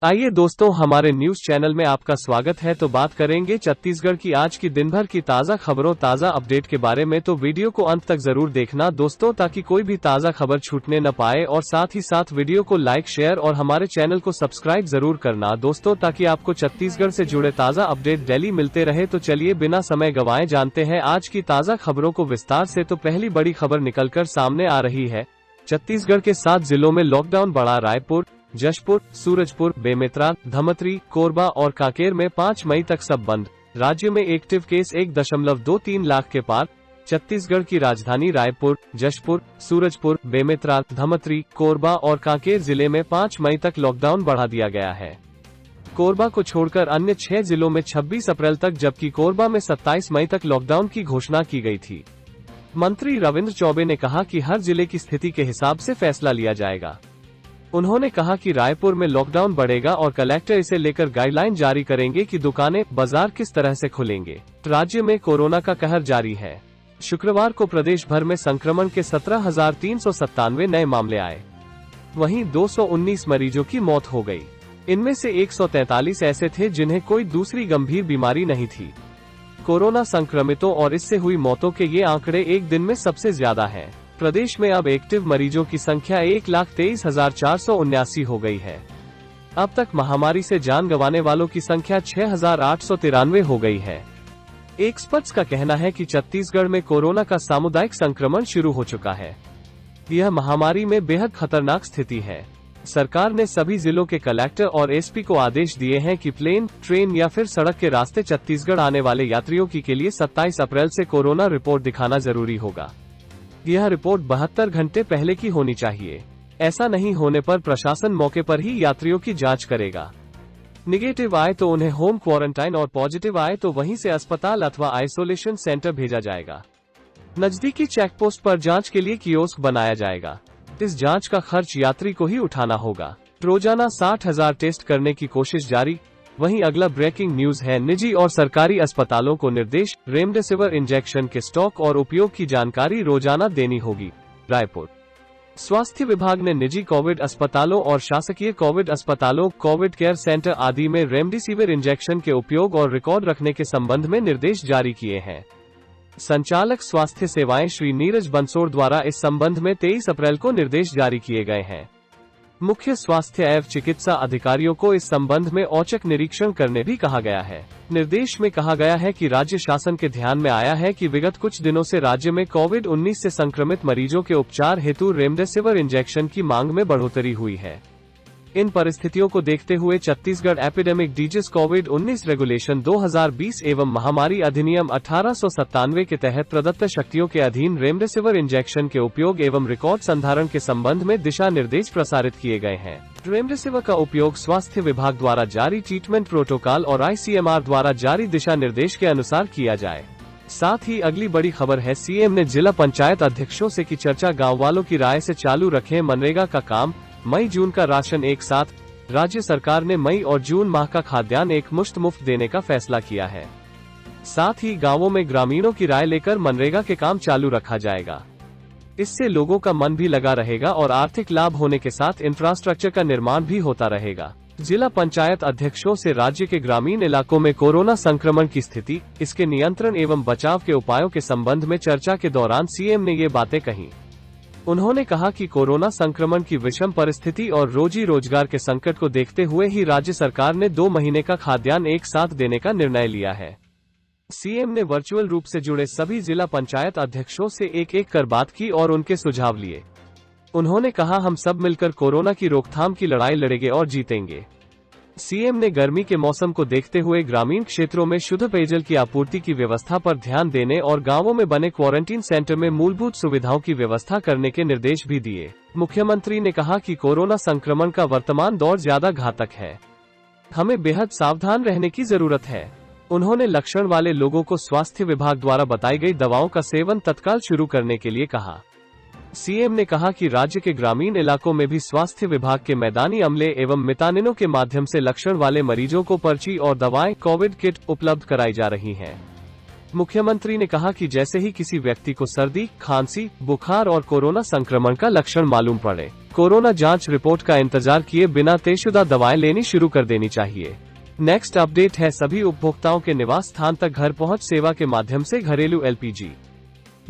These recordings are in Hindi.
आइए दोस्तों, हमारे न्यूज चैनल में आपका स्वागत है। तो बात करेंगे छत्तीसगढ़ की आज की दिन भर की ताजा खबरों, ताजा अपडेट के बारे में। तो वीडियो को अंत तक जरूर देखना दोस्तों, ताकि कोई भी ताजा खबर छूटने न पाए। और साथ ही साथ वीडियो को लाइक, शेयर और हमारे चैनल को सब्सक्राइब जरूर करना दोस्तों, ताकि आपको छत्तीसगढ़ से जुड़े ताजा अपडेट डेली मिलते रहे। तो चलिए बिना समय गंवाए जानते हैं आज की ताजा खबरों को विस्तार से। तो पहली बड़ी खबर निकलकर सामने आ रही है। छत्तीसगढ़ के 7 जिलों में लॉकडाउन बढ़ा। रायपुर, जशपुर, सूरजपुर, बेमेतरा, धमतरी, कोरबा और कांकेर में 5 मई तक सब बंद। राज्य में एक्टिव केस 1.23 लाख के पार। छत्तीसगढ़ की राजधानी रायपुर, जशपुर, सूरजपुर, बेमेतरा, धमतरी, कोरबा और कांकेर जिले में 5 मई तक लॉकडाउन बढ़ा दिया गया है। कोरबा को छोड़कर अन्य 6 जिलों में 26 अप्रैल तक, जबकि कोरबा में 27 मई तक लॉकडाउन की घोषणा की गई थी। मंत्री रविंद्र चौबे ने कहा कि हर जिले की स्थिति के हिसाब से फैसला लिया जाएगा। उन्होंने कहा कि रायपुर में लॉकडाउन बढ़ेगा और कलेक्टर इसे लेकर गाइडलाइन जारी करेंगे कि दुकानें, बाजार किस तरह से खुलेंगे। राज्य में कोरोना का कहर जारी है। शुक्रवार को प्रदेश भर में संक्रमण के 17,397 नए मामले आए। वहीं 219 मरीजों की मौत हो गई। इनमें से 143 ऐसे थे जिन्हें कोई दूसरी गंभीर बीमारी नहीं थी। कोरोना संक्रमितों और इससे हुई मौतों के ये आंकड़े एक दिन में सबसे ज्यादा हैं। प्रदेश में अब एक्टिव मरीजों की संख्या 1,23,479 हो गई है। अब तक महामारी से जान गंवाने वालों की संख्या 6,893 हो गई है। एक्सपर्ट्स का कहना है कि छत्तीसगढ़ में कोरोना का सामुदायिक संक्रमण शुरू हो चुका है। यह महामारी में बेहद खतरनाक स्थिति है। सरकार ने सभी जिलों के कलेक्टर और एसपी को आदेश दिए हैं कि प्लेन, ट्रेन या फिर सड़क के रास्ते छत्तीसगढ़ आने वाले यात्रियों के लिए 27 अप्रैल से कोरोना रिपोर्ट दिखाना जरूरी होगा। यह रिपोर्ट 72 घंटे पहले की होनी चाहिए। ऐसा नहीं होने पर प्रशासन मौके पर ही यात्रियों की जांच करेगा। निगेटिव आए तो उन्हें होम क्वारंटाइन और पॉजिटिव आए तो वहीं से अस्पताल अथवा आइसोलेशन सेंटर भेजा जाएगा। नजदीकी चेकपोस्ट पर जांच के लिए कियोस्क बनाया जाएगा। इस जांच का खर्च यात्री को ही उठाना होगा। रोजाना 60,000 टेस्ट करने की कोशिश जारी। वहीं अगला ब्रेकिंग न्यूज है। निजी और सरकारी अस्पतालों को निर्देश, रेमडेसिविर इंजेक्शन के स्टॉक और उपयोग की जानकारी रोजाना देनी होगी। रायपुर स्वास्थ्य विभाग ने निजी कोविड अस्पतालों और शासकीय कोविड अस्पतालों, कोविड केयर सेंटर आदि में रेमडेसिविर इंजेक्शन के उपयोग और रिकॉर्ड रखने के संबंध में निर्देश जारी किए हैं। संचालक स्वास्थ्य सेवाएं श्री नीरज बंसोड़ द्वारा इस संबंध में 23 अप्रैल को निर्देश जारी किए गए हैं। मुख्य स्वास्थ्य एवं चिकित्सा अधिकारियों को इस संबंध में औचक निरीक्षण करने भी कहा गया है। निर्देश में कहा गया है कि राज्य शासन के ध्यान में आया है कि विगत कुछ दिनों से राज्य में कोविड-19 से संक्रमित मरीजों के उपचार हेतु रेमडेसिविर इंजेक्शन की मांग में बढ़ोतरी हुई है। इन परिस्थितियों को देखते हुए छत्तीसगढ़ एपिडेमिक डिजीज कोविड-19 रेगुलेशन 2020 एवं महामारी अधिनियम 1897 के तहत प्रदत्त शक्तियों के अधीन रेमडेसिविर इंजेक्शन के उपयोग एवं रिकॉर्ड संधारण के संबंध में दिशा निर्देश प्रसारित किए गए हैं। रेमडेसिविर का उपयोग स्वास्थ्य विभाग द्वारा जारी ट्रीटमेंट प्रोटोकॉल और ICMR द्वारा जारी दिशा निर्देश के अनुसार किया जाए। साथ ही अगली बड़ी खबर है। सीएम ने जिला पंचायत अध्यक्षों से की चर्चा, गाँव वालों की राय से चालू रखें मनरेगा का काम। मई जून का राशन एक साथ। राज्य सरकार ने मई और जून माह का खाद्यान्न एक मुश्त मुफ्त देने का फैसला किया है। साथ ही गांवों में ग्रामीणों की राय लेकर मनरेगा के काम चालू रखा जाएगा। इससे लोगों का मन भी लगा रहेगा और आर्थिक लाभ होने के साथ इंफ्रास्ट्रक्चर का निर्माण भी होता रहेगा। जिला पंचायत अध्यक्षों से राज्य के ग्रामीण इलाकों में कोरोना संक्रमण की स्थिति, इसके नियंत्रण एवं बचाव के उपायों के संबंध में चर्चा के दौरान सीएम ने ये बातें कही। उन्होंने कहा कि कोरोना संक्रमण की विषम परिस्थिति और रोजी रोजगार के संकट को देखते हुए ही राज्य सरकार ने 2 महीने का खाद्यान्न एक साथ देने का निर्णय लिया है। सीएम ने वर्चुअल रूप से जुड़े सभी जिला पंचायत अध्यक्षों से एक-एक कर बात की और उनके सुझाव लिए। उन्होंने कहा, हम सब मिलकर कोरोना की रोकथाम की लड़ाई लड़ेंगे और जीतेंगे। सीएम ने गर्मी के मौसम को देखते हुए ग्रामीण क्षेत्रों में शुद्ध पेयजल की आपूर्ति की व्यवस्था पर ध्यान देने और गांवों में बने क्वारंटीन सेंटर में मूलभूत सुविधाओं की व्यवस्था करने के निर्देश भी दिए। मुख्यमंत्री ने कहा कि कोरोना संक्रमण का वर्तमान दौर ज्यादा घातक है। हमें बेहद सावधान रहने की जरूरत है। उन्होंने लक्षण वाले लोगों को स्वास्थ्य विभाग द्वारा बताई गई दवाओं का सेवन तत्काल शुरू करने के लिए कहा। सीएम ने कहा कि राज्य के ग्रामीण इलाकों में भी स्वास्थ्य विभाग के मैदानी अमले एवं मितानिनों के माध्यम से लक्षण वाले मरीजों को पर्ची और दवाएं, कोविड किट उपलब्ध कराई जा रही हैं। मुख्यमंत्री ने कहा कि जैसे ही किसी व्यक्ति को सर्दी, खांसी, बुखार और कोरोना संक्रमण का लक्षण मालूम पड़े, कोरोना जांच रिपोर्ट का इंतजार किए बिना तयशुदा दवाएं लेनी शुरू कर देनी चाहिए। नेक्स्ट अपडेट है, सभी उपभोक्ताओं के निवास स्थान तक घर पहुंच सेवा के माध्यम से घरेलू एलपीजी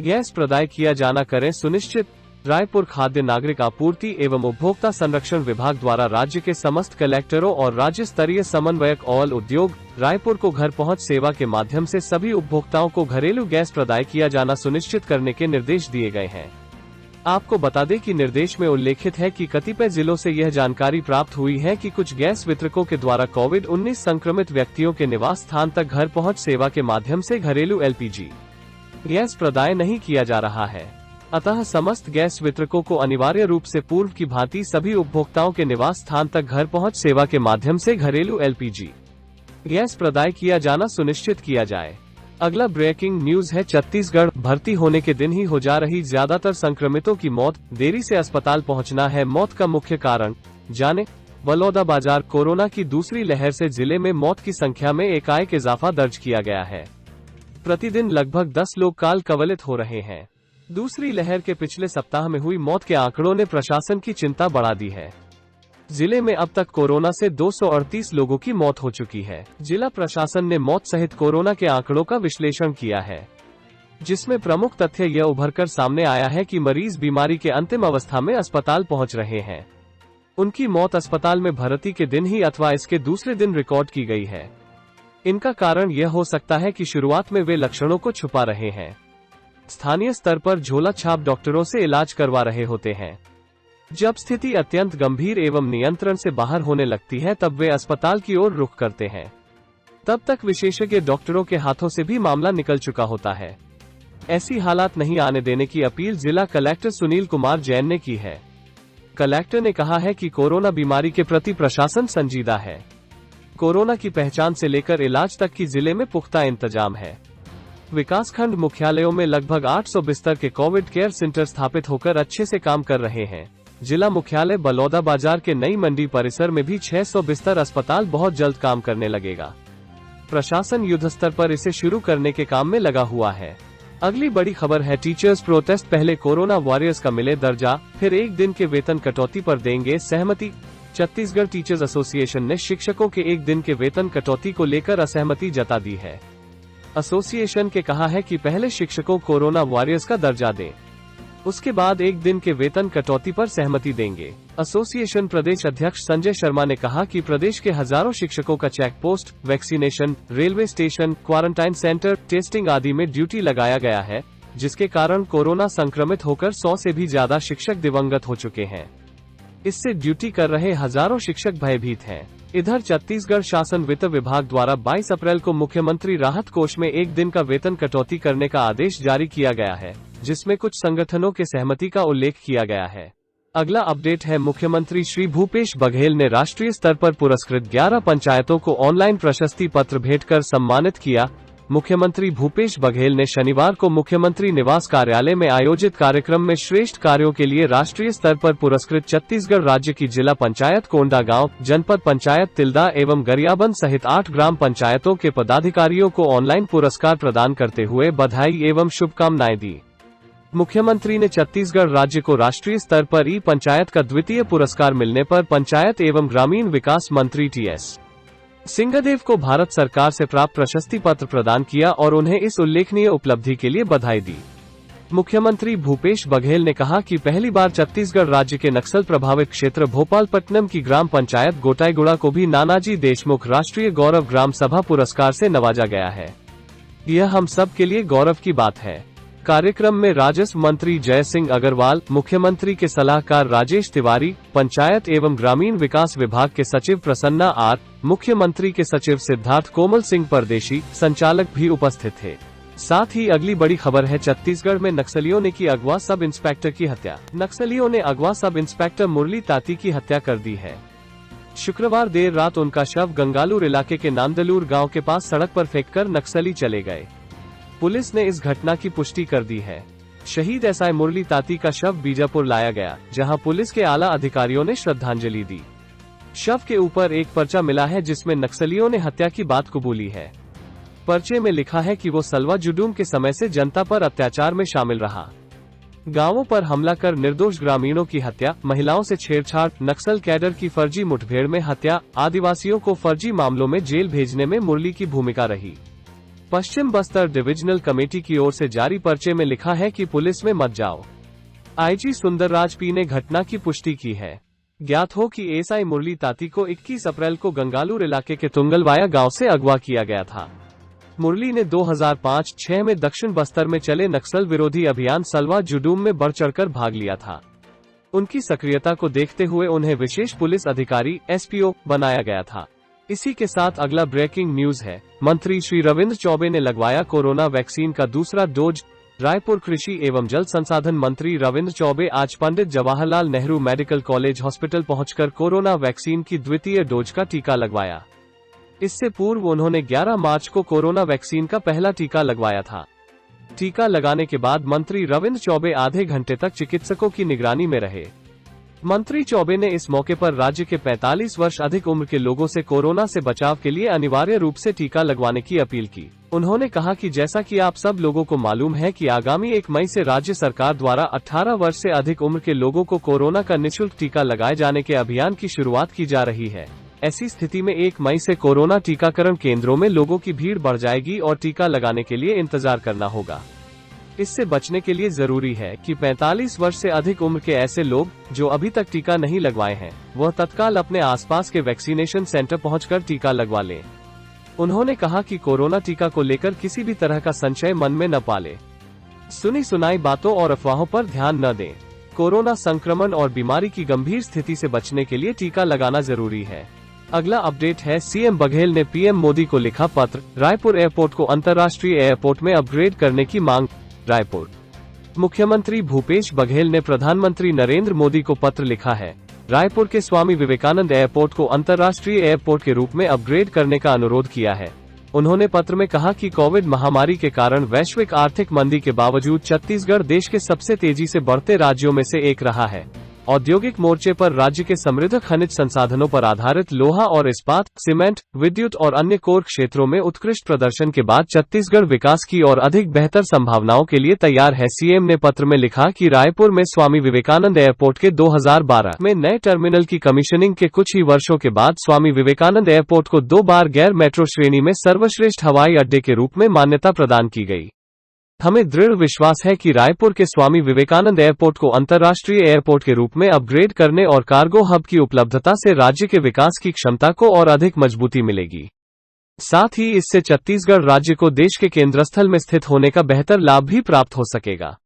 गैस प्रदाय किया जाना करें सुनिश्चित। रायपुर खाद्य नागरिक आपूर्ति एवं उपभोक्ता संरक्षण विभाग द्वारा राज्य के समस्त कलेक्टरों और राज्य स्तरीय समन्वयक ऑयल उद्योग रायपुर को घर पहुंच सेवा के माध्यम से सभी उपभोक्ताओं को घरेलू गैस प्रदाय किया जाना सुनिश्चित करने के निर्देश दिए गए हैं। आपको बता दें कि निर्देश में उल्लेखित है कि कतिपय जिलों से यह जानकारी प्राप्त हुई है कि कुछ गैस वितरकों के द्वारा कोविड-19 संक्रमित व्यक्तियों के निवास स्थान तक घर पहुंच सेवा के माध्यम से घरेलू एलपीजी गैस प्रदाय नहीं किया जा रहा है। अतः समस्त गैस वितरकों को अनिवार्य रूप से पूर्व की भांति सभी उपभोक्ताओं के निवास स्थान तक घर पहुंच सेवा के माध्यम से घरेलू एलपीजी गैस प्रदाय किया जाना सुनिश्चित किया जाए। अगला ब्रेकिंग न्यूज है, छत्तीसगढ़ भर्ती होने के दिन ही हो जा रही ज्यादातर संक्रमितों की मौत, देरी से अस्पताल पहुंचना है मौत का मुख्य कारण, जाने। बलौदाबाजार कोरोना की दूसरी लहर से जिले में मौत की संख्या में एकाएक इजाफा दर्ज किया गया है। प्रतिदिन लगभग 10 लोग काल कवलित हो रहे हैं। दूसरी लहर के पिछले सप्ताह में हुई मौत के आंकड़ों ने प्रशासन की चिंता बढ़ा दी है। जिले में अब तक कोरोना से 238 लोगों की मौत हो चुकी है। जिला प्रशासन ने मौत सहित कोरोना के आंकड़ों का विश्लेषण किया है, जिसमें प्रमुख तथ्य यह उभरकर सामने आया है कि मरीज बीमारी के अंतिम अवस्था में अस्पताल पहुंच रहे हैं। उनकी मौत अस्पताल में भर्ती के दिन ही अथवा इसके दूसरे दिन रिकॉर्ड की गई है। इनका कारण यह हो सकता है कि शुरुआत में वे लक्षणों को छुपा रहे हैं, स्थानीय स्तर पर झोला छाप डॉक्टरों से इलाज करवा रहे होते हैं। जब स्थिति अत्यंत गंभीर एवं नियंत्रण से बाहर होने लगती है तब वे अस्पताल की ओर रुख करते हैं। तब तक विशेषज्ञ डॉक्टरों के हाथों से भी मामला निकल चुका होता है। ऐसी हालात नहीं आने देने की अपील जिला कलेक्टर सुनील कुमार जैन ने की है। कलेक्टर ने कहा है कि कोरोना बीमारी के प्रति प्रशासन संजीदा है। कोरोना की पहचान से लेकर इलाज तक की जिले में पुख्ता इंतजाम है। विकासखंड मुख्यालयों में लगभग 800 बिस्तर के कोविड केयर सेंटर स्थापित होकर अच्छे से काम कर रहे हैं। जिला मुख्यालय बलौदाबाजार के नई मंडी परिसर में भी 600 बिस्तर अस्पताल बहुत जल्द काम करने लगेगा। प्रशासन युद्ध स्तर पर इसे शुरू करने के काम में लगा हुआ है। अगली बड़ी खबर है, टीचर्स प्रोटेस्ट, पहले कोरोना वॉरियर्स का मिले दर्जा, फिर एक दिन के वेतन कटौती पर देंगे सहमति। छत्तीसगढ़ टीचर्स एसोसिएशन ने शिक्षकों के एक दिन के वेतन कटौती को लेकर असहमति जता दी है। एसोसिएशन के कहा है कि पहले शिक्षकों कोरोना वॉरियर्स का दर्जा दें, उसके बाद एक दिन के वेतन कटौती पर सहमति देंगे। एसोसिएशन प्रदेश अध्यक्ष संजय शर्मा ने कहा कि प्रदेश के हजारों शिक्षकों का check post, vaccination, railway station, quarantine centre, testing आदि में ड्यूटी लगाया गया है, जिसके कारण कोरोना संक्रमित होकर 100 से भी ज्यादा शिक्षक दिवंगत हो चुके हैं। इससे ड्यूटी कर रहे हजारों शिक्षक भयभीत हैं। इधर छत्तीसगढ़ शासन वित्त विभाग द्वारा 22 अप्रैल को मुख्यमंत्री राहत कोष में एक दिन का वेतन कटौती करने का आदेश जारी किया गया है, जिसमें कुछ संगठनों के सहमति का उल्लेख किया गया है। अगला अपडेट है, मुख्यमंत्री श्री भूपेश बघेल ने राष्ट्रीय स्तर पर पुरस्कृत 11 पंचायतों को ऑनलाइन प्रशस्ति पत्र भेंट कर सम्मानित किया। मुख्यमंत्री भूपेश बघेल ने शनिवार को मुख्यमंत्री निवास कार्यालय में आयोजित कार्यक्रम में श्रेष्ठ कार्यों के लिए राष्ट्रीय स्तर पर पुरस्कृत छत्तीसगढ़ राज्य की जिला पंचायत कोंडागांव, जनपद पंचायत तिल्दा एवं गरियाबंद सहित 8 ग्राम पंचायतों के पदाधिकारियों को ऑनलाइन पुरस्कार प्रदान करते हुए बधाई एवं शुभकामनाएं दी। मुख्यमंत्री ने छत्तीसगढ़ राज्य को राष्ट्रीय स्तर पर ई पंचायत का द्वितीय पुरस्कार मिलने पर पंचायत एवं ग्रामीण विकास मंत्री टी.एस. सिंहदेव को भारत सरकार से प्राप्त प्रशस्ति पत्र प्रदान किया और उन्हें इस उल्लेखनीय उपलब्धि के लिए बधाई दी। मुख्यमंत्री भूपेश बघेल ने कहा कि पहली बार छत्तीसगढ़ राज्य के नक्सल प्रभावित क्षेत्र भोपालपट्टनम की ग्राम पंचायत गोटाईगुड़ा को भी नानाजी देशमुख राष्ट्रीय गौरव ग्राम सभा पुरस्कार से नवाजा गया है। यह हम सब के लिए गौरव की बात है। कार्यक्रम में राजस्व मंत्री जय सिंह अग्रवाल, मुख्यमंत्री के सलाहकार राजेश तिवारी, पंचायत एवं ग्रामीण विकास विभाग के सचिव प्रसन्ना आर, मुख्यमंत्री के सचिव सिद्धार्थ कोमल सिंह परदेशी, संचालक भी उपस्थित थे। साथ ही अगली बड़ी खबर है, छत्तीसगढ़ में नक्सलियों ने की अगवा सब इंस्पेक्टर की हत्या। नक्सलियों ने अगवा सब इंस्पेक्टर मुरली ताती की हत्या कर दी है। शुक्रवार देर रात उनका शव गंगालूर इलाके के नांदलूर गांव के पास सड़क पर फेंककर नक्सली चले गए। पुलिस ने इस घटना की पुष्टि कर दी है। शहीद एसआई मुरली ताती का शव बीजापुर लाया गया, जहां पुलिस के आला अधिकारियों ने श्रद्धांजलि दी। शव के ऊपर एक पर्चा मिला है जिसमें नक्सलियों ने हत्या की बात कबूली है। पर्चे में लिखा है कि वो सलवा जुडूम के समय से जनता पर अत्याचार में शामिल रहा। गांवों पर हमला कर निर्दोष ग्रामीणों की हत्या, महिलाओं से छेड़छाड़, नक्सल कैडर की फर्जी मुठभेड़ में हत्या, आदिवासियों को फर्जी मामलों में जेल भेजने में मुरली की भूमिका रही। पश्चिम बस्तर डिविजनल कमेटी की ओर से जारी पर्चे में लिखा है कि पुलिस में मत जाओ। आईजी सुंदरराज पी ने घटना की पुष्टि की है। ज्ञात हो कि एसआई मुरली ताती को 21 अप्रैल को गंगालूर इलाके के तुंगलवाया गांव से अगवा किया गया था। मुरली ने 2005-06 में दक्षिण बस्तर में चले नक्सल विरोधी अभियान सलवा जुडूम में बढ़ चढ़कर भाग लिया था। उनकी सक्रियता को देखते हुए उन्हें विशेष पुलिस अधिकारी एसपीओ बनाया गया था। इसी के साथ अगला ब्रेकिंग न्यूज है। मंत्री श्री रविंद्र चौबे ने लगवाया कोरोना वैक्सीन का दूसरा डोज। रायपुर कृषि एवं जल संसाधन मंत्री रविंद्र चौबे आज Pandit Jawaharlal Nehru medical college hospital पहुंचकर कोरोना वैक्सीन की द्वितीय डोज का टीका लगवाया। इससे पूर्व उन्होंने 11 मार्च को कोरोना वैक्सीन का पहला टीका लगवाया था। टीका लगाने के बाद मंत्री रविंद्र चौबे आधे घंटे तक चिकित्सकों की निगरानी में रहे। मंत्री चौबे ने इस मौके पर राज्य के 45 वर्ष अधिक उम्र के लोगों से कोरोना से बचाव के लिए अनिवार्य रूप से टीका लगवाने की अपील की। उन्होंने कहा कि जैसा कि आप सब लोगों को मालूम है कि आगामी 1 मई से राज्य सरकार द्वारा 18 वर्ष से अधिक उम्र के लोगों को कोरोना का निःशुल्क टीका लगाए जाने के अभियान की शुरुआत की जा रही है। ऐसी स्थिति में 1 मई से कोरोना टीकाकरण केंद्रों में लोगों की भीड़ बढ़ जाएगी और टीका लगाने के लिए इंतजार करना होगा। इससे बचने के लिए जरूरी है कि 45 वर्ष से अधिक उम्र के ऐसे लोग जो अभी तक टीका नहीं लगवाए हैं, वह तत्काल अपने आसपास के वैक्सीनेशन सेंटर पहुंचकर टीका लगवा लें। उन्होंने कहा कि कोरोना टीका को लेकर किसी भी तरह का संशय मन में न पाले। सुनी सुनाई बातों और अफवाहों पर ध्यान न दें। कोरोना संक्रमण और बीमारी की गंभीर स्थिति से बचने के लिए टीका लगाना जरूरी है। अगला अपडेट है, सीएम बघेल ने पीएम मोदी को लिखा पत्र। रायपुर एयरपोर्ट को अंतर्राष्ट्रीय एयरपोर्ट में अपग्रेड करने की मांग। रायपुर मुख्यमंत्री भूपेश बघेल ने प्रधानमंत्री नरेंद्र मोदी को पत्र लिखा है। रायपुर के स्वामी विवेकानंद एयरपोर्ट को अंतर्राष्ट्रीय एयरपोर्ट के रूप में अपग्रेड करने का अनुरोध किया है। उन्होंने पत्र में कहा कि कोविड महामारी के कारण वैश्विक आर्थिक मंदी के बावजूद छत्तीसगढ़ देश के सबसे तेजी से बढ़ते राज्यों में से एक रहा है। औद्योगिक मोर्चे पर राज्य के समृद्ध खनिज संसाधनों पर आधारित लोहा और इस्पात, सीमेंट, विद्युत और अन्य कोर क्षेत्रों में उत्कृष्ट प्रदर्शन के बाद छत्तीसगढ़ विकास की और अधिक बेहतर संभावनाओं के लिए तैयार है। सीएम ने पत्र में लिखा कि रायपुर में स्वामी विवेकानंद एयरपोर्ट के 2012 में नए टर्मिनल की कमीशनिंग के कुछ ही वर्षों के बाद स्वामी विवेकानंद एयरपोर्ट को 2 बार गैर मेट्रो श्रेणी में सर्वश्रेष्ठ हवाई अड्डे के रूप में मान्यता प्रदान की गई। हमें दृढ़ विश्वास है कि रायपुर के स्वामी विवेकानंद एयरपोर्ट को अंतर्राष्ट्रीय एयरपोर्ट के रूप में अपग्रेड करने और कार्गो हब की उपलब्धता से राज्य के विकास की क्षमता को और अधिक मजबूती मिलेगी। साथ ही इससे छत्तीसगढ़ राज्य को देश के केंद्रस्थल में स्थित होने का बेहतर लाभ भी प्राप्त हो सकेगा।